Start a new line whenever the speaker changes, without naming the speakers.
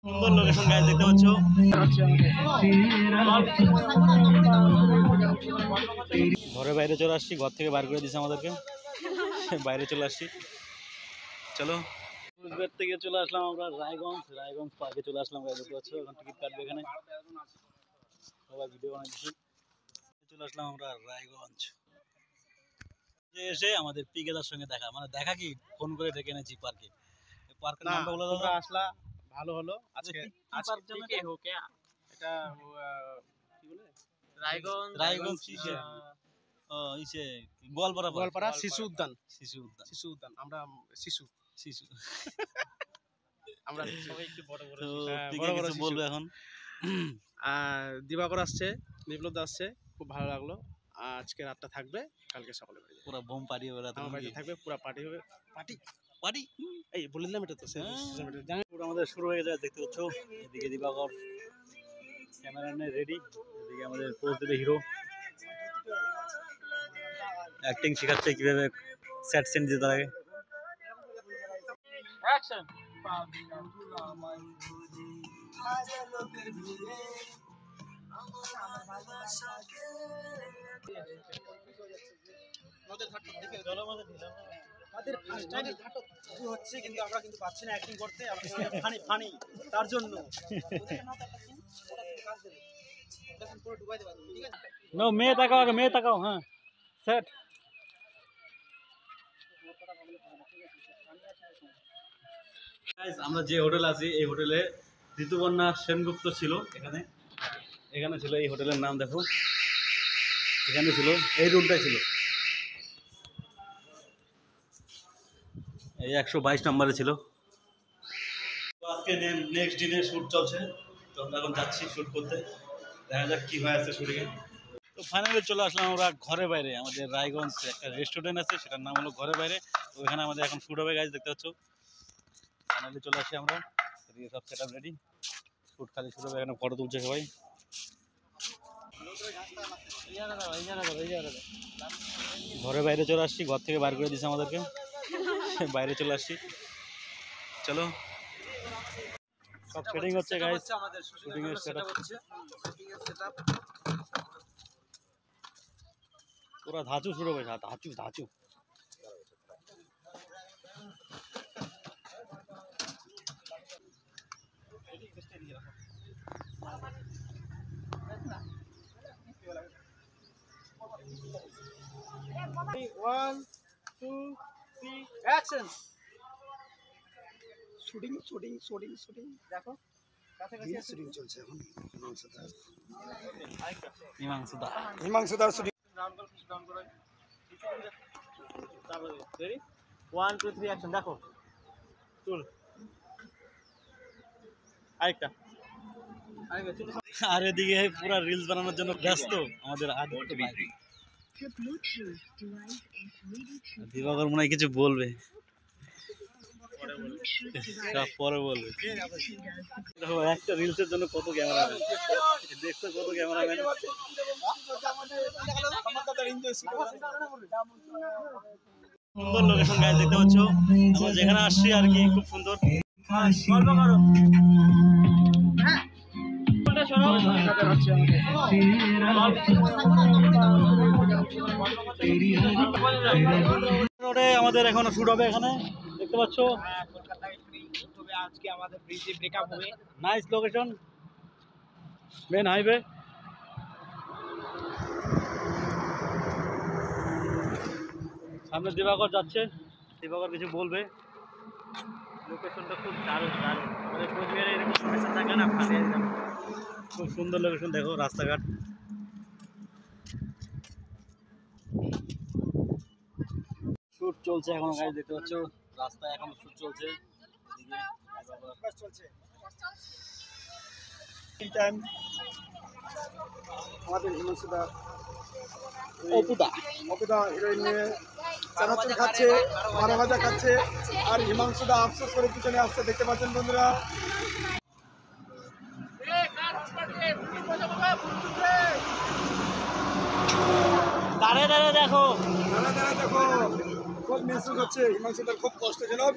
সুন্দর location guys দেখতে পাচ্ছ। ঘরে বাইরে চলে আসছি, ঘর থেকে বার করে দিয়েছে আমাদেরকে, বাইরে চলে আসছি। চলো কুচবিহার থেকে চলে আসলাম আমরা রায়গঞ্জ পার্কে চলে আসলাম। দেখতে পাচ্ছ এখন টিকিট কাটবে এখানে, সবাই ভিডিও বানাচ্ছি। চলে আসলাম আমরা রায়গঞ্জ এসে আমাদের পিকেদার সঙ্গে দেখা, মানে দেখা কি ফোন করে ডেকে এনেছি পার্কে। পার্কের নামটা বলে দাও। আসলা ভালো হলো আজকে। এটা কি বলে রায়গঞ্জ ইসে গোয়ালপাড়া শিশু উদ্যান আমরা শিশু আমরা সবাই একটু বড় কিছু বলবো এখন। দিবাকর আসছে, বিপ্লব দা আসছে, খুব ভালো লাগলো। আজকে রাতটা থাকবে, কালকে সকালে পুরো বোম পার্টি হবে, থাকবে পুরো পার্টি হবে। পার্টি এই বলে দিলাম, এটা তো পুরো আমাদের শুরু হয়ে যায়। দেখতে পাচ্ছ এদিকে দিবাকর ক্যামেরা নিয়ে রেডি, এদিকে আমাদের পোজ দেবে হিরো, অ্যাক্টিং শেখাচ্ছে কিভাবে স্যাড সিন দিতে লাগে। অ্যাকশন। হচ্ছে কিন্তু আমরা কিন্তু পাচ্ছি না অ্যাক্টিং করতে, ফানি তার জন্য মেয়ে তাকাও আগে, মেয়ে তাকাও। হ্যাঁ সেট। আমরা যে হোটেল আছি এই হোটেলে ঋতুপর্ণা সেনগুপ্ত ছিল। এখানে ছিল, এই হোটেলের নাম দেখো, এখানে ছিল, এই রুমটাই ছিল, এই 122 নম্বরে ছিল। আজকে নেক্সট দিনে শ্যুট চলছে, তো আমরা এখন যাচ্ছি শ্যুট করতে, দেখা যাক কী হয়ে আছে শুটিংয়ে। তো ফাইনালি চলে আসলাম আমরা ঘরে বাইরে। আমাদের রায়গঞ্জ একটা রেস্টুরেন্ট আছে, সেটার নাম হলো ঘরে বাইরে। তো ওইখানে আমাদের এখন শ্যুট হবে গাইজ, দেখতে পাচ্ছ। ফাইনালি চলে আসি আমরা, এদিকে সব সেট আপ রেডি, শ্যুট খালি শুরু হবে। এখানে ফটো তুলছে সবাই। ঘরে বাইরে চলে আসছি, ঘর থেকে বার করে দিয়েছে আমাদেরকে, বাইরে চলে আসছি। চলো সব সেটিং হচ্ছে গাইজ, শুটিং এর সেটআপ পুরো ধাঁচু শুরু হবে, ধাঁচু। One, two, three, action! Shooting দেখো, কাছাকাছি শুটিং চলছে এখন। হিমাংশুদার শুটিং। Ready 1 2 3 action. দেখো চল আরেকটা। আর এদিকে পুরো রিলস বানানোর জন্য ব্যস্ত আমাদের আদিত্য ভাই। দিবাকর মনে হয় কিছু বলবে, পরে বলবে। দেখো একটা রিলসের জন্য কত ক্যামেরাম্যান, দেখছো কত ক্যামেরাম্যান। সুন্দর লোকেশন গাইজ দেখতে পাচ্ছ, আমরা যেখানে আসছি আর কি, খুব সুন্দর। আমাদের এখন শুট হবে এখানে, দেখতে পাচ্ছ। আজকে আমাদের ব্রিজে ব্রেকআপ হবে। Nice location, main highway. সামনে দিবাকর যাচ্ছে, দিবাকর কিছু বলবে। লোকেশনটা খুব দারুণ। আমাদের কোচবিহারে এরকম লোকেশন থাকে না, ফাটিয়ে দিলাম। খুব সুন্দর লোকেশন, দেখো রাস্তাঘাট। শ্যুট চলছে এখন গাইজ, দেখতে পাচ্ছ রাস্তায় এখন শ্যুট চলছে। আমাদের হিমাংশুদা অপুদা হিরোইন নিয়ে চানাচুর খাচ্ছে, মারা ভাজা খাচ্ছে, আর হিমাংশুদা আফসোস করে পিছনে আসছে, দেখতে পাচ্ছেন বন্ধুরা। দাঁড়ে দেখো খুব মেহসুস হচ্ছে, হিমাংশুদার খুব কষ্টজনক।